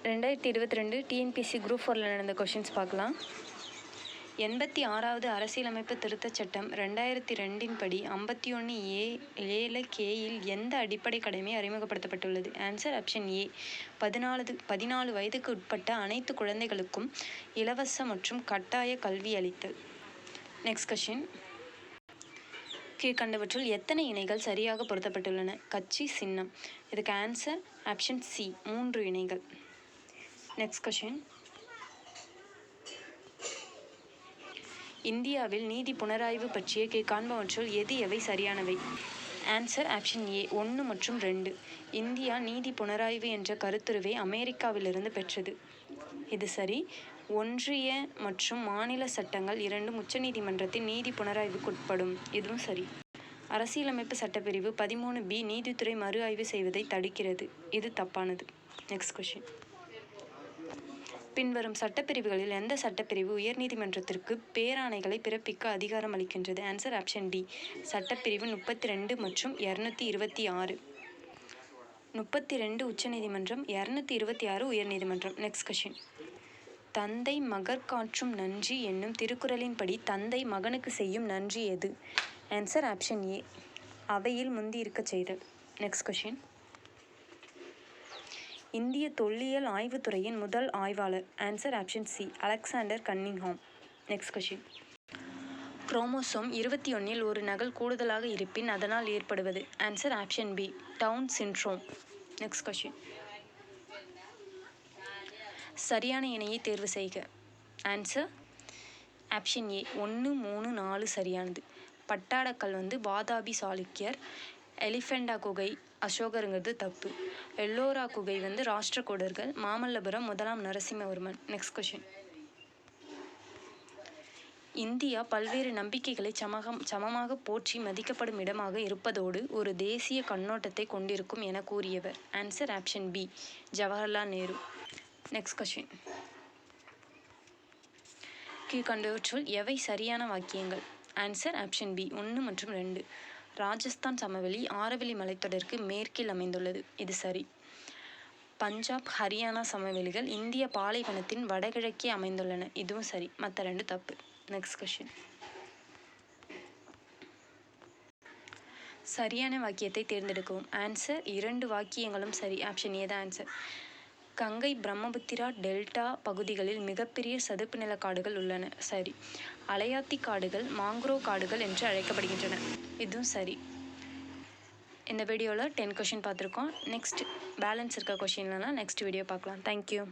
2022 TNPSC group 4ல் நடந்த questions பார்க்கலாம். 86வது அரசியலமைப்பு திருத்தச் சட்டம் 2002 படி 51(a)(7)(k)யில் எந்த அடிப்படை கடமை அறிமுகப்படுத்தப்பட்டுள்ளது? Answer option A. 14 வயதுக்கு உட்பட்ட அனைத்து குழந்தைகளுக்கும் இலவச மற்றும் கட்டாய கல்வி அளித்தல். Next question. கீழ்கண்டவற்றுள் எத்தனை இணைகள் சரியாக பொருத்தப்பட்டுள்ளன? கட்சி சின்னம். இதுக்கு ஆன்சர் ஆப்ஷன் சி, 3 இணைகள். Next question. இந்தியாவில் நீதி புனராய்வு பற்றிய கீழ்காண்பவற்றுள் எவை சரியானவை? ஆன்சர் ஆப்ஷன் ஏ, 1 மற்றும் 2. இந்தியா நீதி புனராய்வு என்ற கருத்துருவை அமெரிக்காவிலிருந்து பெற்றது. இது சரி. ஒன்றிய மற்றும் மாநில சட்டங்கள் இரண்டும் உச்சநீதிமன்றத்தின் நீதி புனராய்வுக்குட்படும். இதுவும் சரி. அரசியலமைப்பு சட்டப்பிரிவு 13B நீதித்துறை மறு ஆய்வு செய்வதை தடுக்கிறது. இது தப்பானது. Next question. பின்வரும் சட்டப்பிரிவுகளில் எந்த சட்டப்பிரிவு உயர்நீதிமன்றத்திற்கு பேராணைகளை பிறப்பிக்க அதிகாரம் அளிக்கின்றது? ஆன்சர் ஆப்ஷன் டி, சட்டப்பிரிவு 32 மற்றும் 226. 32 உச்சநீதிமன்றம், 226 உயர்நீதிமன்றம். Next question. தந்தை மகற்காற்றும் நன்றி என்னும் திருக்குறளின்படி தந்தை மகனுக்கு செய்யும் நன்றி எது? ஆன்சர் ஆப்ஷன் ஏ, அவையில் முந்தி இருக்கச் செய்தல். Next question. இந்திய தொல்லியல் ஆய்வுத்துறையின் முதல் ஆய்வாளர்? Answer option C, Alexander Cunningham. Next question. Chromosome 21 ஒரு நகல் கூடுதலாக இருப்பின் அதனால் ஏற்படுவது? Answer option B, Down syndrome. Next question. சரியான இணையை தேர்வு செய்க. ஆன்சர் ஆப்ஷன் ஏ, 1, 3, 4 சரியானது. பட்டாடக்கல் வாதாபி சாளுக்கியர், எலிஃபெண்டா குகை அசோகருங்கிறது தப்பு. எல்லோரா குகை ராஷ்டிரகூடர்கள், மாமல்லபுரம் 1ஆம் நரசிம்மவர்மன். Next question. இந்தியா பல்வேறு நம்பிக்கைகளை சமமாக போற்றி மதிக்கப்படும் இடமாக இருப்பதோடு ஒரு தேசிய கண்ணோட்டத்தை கொண்டிருக்கும் என கூறியவர்? Answer option B, Jawaharlal Nehru. Next question. கீழ்கண்டவற்றுள் எவை சரியான வாக்கியங்கள்? ஆன்சர் ஆப்ஷன் பி, 1 மற்றும் 2. ராஜஸ்தான் சமவெளி ஆரவல்லி மலைத்தொடருக்கு மேற்கில் அமைந்துள்ளது. இது சரி. பஞ்சாப், ஹரியானா சமவெளிகள் இந்திய பாலைவனத்தின் வடகிழக்கே அமைந்துள்ளன. இதுவும் சரி. மற்ற 2 தப்பு. Next question. சரியான வாக்கியத்தை தேர்ந்தெடுக்கவும். ஆன்சர் 2 வாக்கியங்களும் சரி. ஆப்ஷன் ஏ தான் ஆன்சர். கங்கை பிரம்மபுத்திரா டெல்டா பகுதிகளில் மிகப்பெரிய சதுப்பு நில காடுகள் உள்ளன. சரி. அலையாத்தி காடுகள் மாங்குரோவ் காடுகள் என்று அழைக்கப்படுகின்றன. இதுவும் சரி. இந்த வீடியோவில் 10 கொஷின் பார்த்துருக்கோம். நெக்ஸ்ட் பேலன்ஸ் இருக்க கொஷின்லாம் நெக்ஸ்ட் வீடியோ பார்க்கலாம். தேங்க்யூ.